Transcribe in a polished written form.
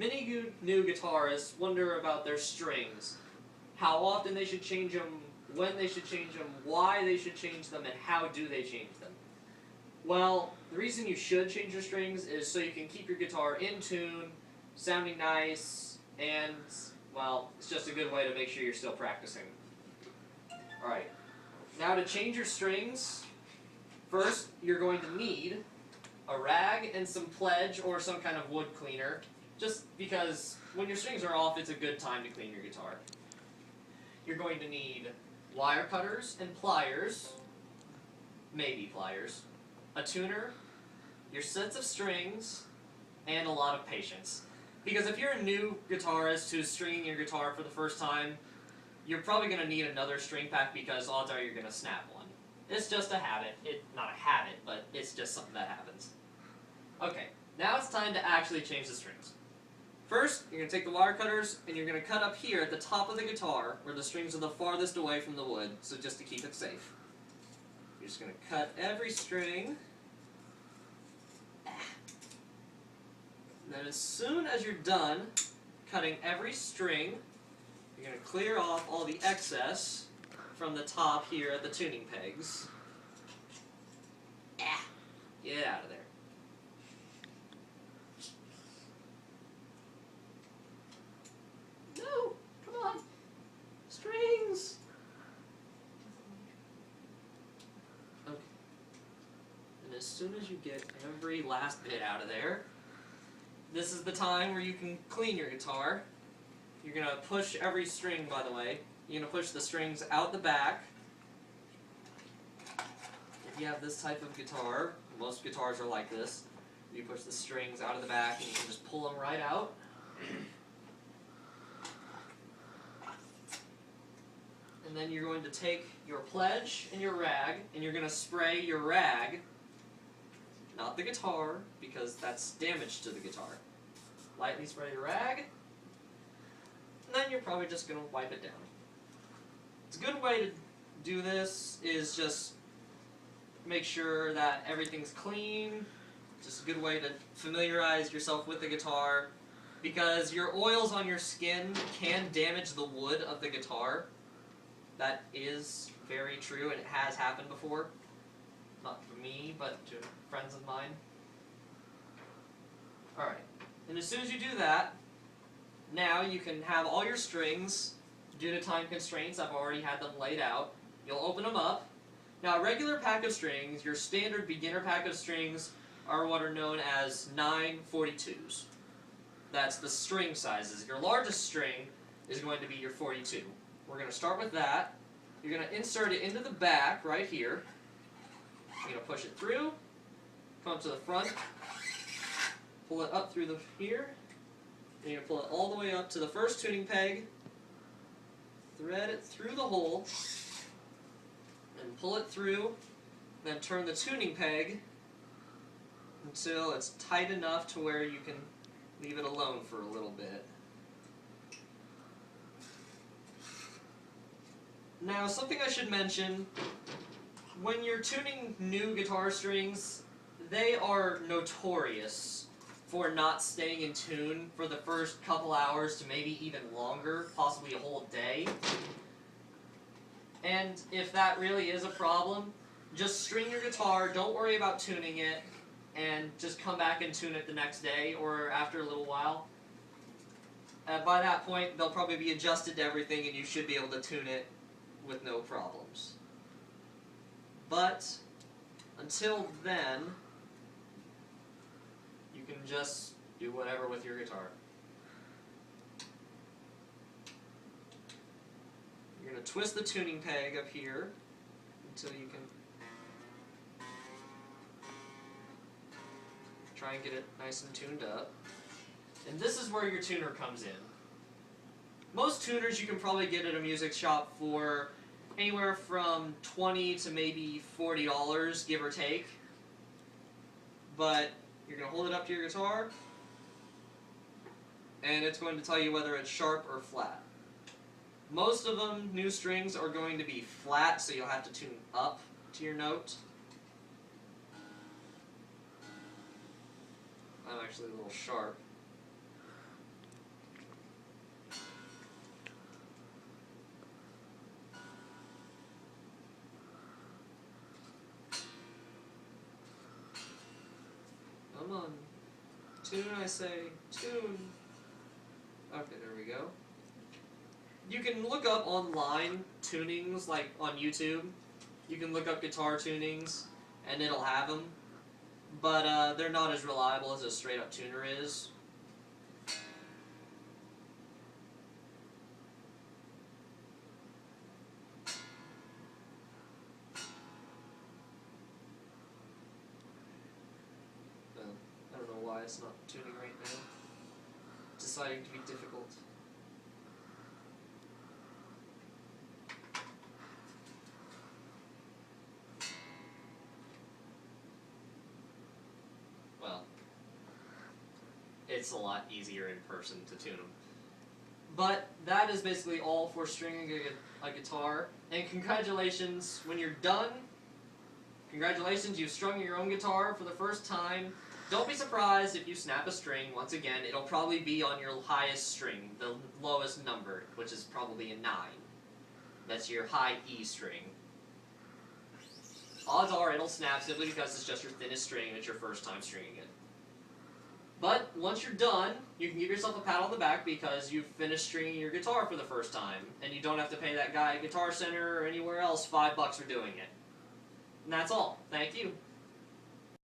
Many new guitarists wonder about their strings, how often they should change them, when they should change them, why they should change them, and how do they change them. Well, the reason you should change your strings is so you can keep your guitar in tune, sounding nice, and, well, it's just a good way to make sure you're still practicing. Alright, now to change your strings, first you're going to need a rag and some pledge or some kind of wood cleaner, just because when your strings are off, it's a good time to clean your guitar. You're going to need wire cutters and pliers, maybe pliers, a tuner, your sets of strings, and a lot of patience. Because if you're a new guitarist who's stringing your guitar for the first time, you're probably going to need another string pack because odds are you're going to snap one. It's just a habit. Not a habit, but it's just something that happens. Okay, now it's time to actually change the strings. First, you're going to take the wire cutters and you're going to cut up here at the top of the guitar where the strings are the farthest away from the wood, so just to keep it safe. You're just going to cut every string. And then as soon as you're done cutting every string, you're going to clear off all the excess from the top here at the tuning pegs. Get out of there. No! Come on! Strings! Okay. And as soon as you get every last bit out of there, this is the time where you can clean your guitar. You're going to push every string, by the way. You're going to push the strings out the back. If you have this type of guitar, most guitars are like this. You push the strings out of the back and you can just pull them right out. And then you're going to take your pledge and your rag, and you're going to spray your rag, not the guitar, because that's damage to the guitar. Lightly spray your rag, and then you're probably just going to wipe it down. It's a good way to do this is just make sure that everything's clean. Just a good way to familiarize yourself with the guitar, because your oils on your skin can damage the wood of the guitar. That is very true, and it has happened before. Not for me, but to friends of mine. Alright, and as soon as you do that, now you can have all your strings. Due to time constraints, I've already had them laid out. You'll open them up. Now, a regular pack of strings, your standard beginner pack of strings, are what are known as 9/42s. That's the string sizes. Your largest string is going to be your 42. We're going to start with that. You're going to insert it into the back right here. You're going to push it through, come to the front, pull it up through here, and you're going to pull it all the way up to the first tuning peg, thread it through the hole, and pull it through, then turn the tuning peg until it's tight enough to where you can leave it alone for a little bit. Now, something I should mention, when you're tuning new guitar strings, they are notorious for not staying in tune for the first couple hours to maybe even longer, possibly a whole day. And if that really is a problem, just string your guitar, don't worry about tuning it, and just come back and tune it the next day or after a little while. By that point, they'll probably be adjusted to everything and you should be able to tune it with no problems. But until then, you can just do whatever with your guitar. You're going to twist the tuning peg up here until you can try and get it nice and tuned up. And this is where your tuner comes in. Most tuners you can probably get at a music shop for anywhere from $20 to maybe $40, give or take. But you're going to hold it up to your guitar, and it's going to tell you whether it's sharp or flat. Most of them, new strings, are going to be flat, so you'll have to tune up to your note. I'm actually a little sharp. Come on. Tune, I say. Tune. Okay, there we go. You can look up online tunings, like on YouTube. You can look up guitar tunings, and it'll have them. But they're not as reliable as a straight-up tuner is. I don't know why it's not tuning right now. It's deciding to be difficult. Well, it's a lot easier in person to tune them. But that is basically all for stringing a guitar. And congratulations, when you're done, congratulations, you've strung your own guitar for the first time. Don't be surprised if you snap a string. Once again, it'll probably be on your highest string, the lowest number, which is probably a 9. That's your high E string. Odds are it'll snap simply because it's just your thinnest string and it's your first time stringing it. But once you're done, you can give yourself a pat on the back because you've finished stringing your guitar for the first time, and you don't have to pay that guy at Guitar Center or anywhere else $5 for doing it. And that's all. Thank you.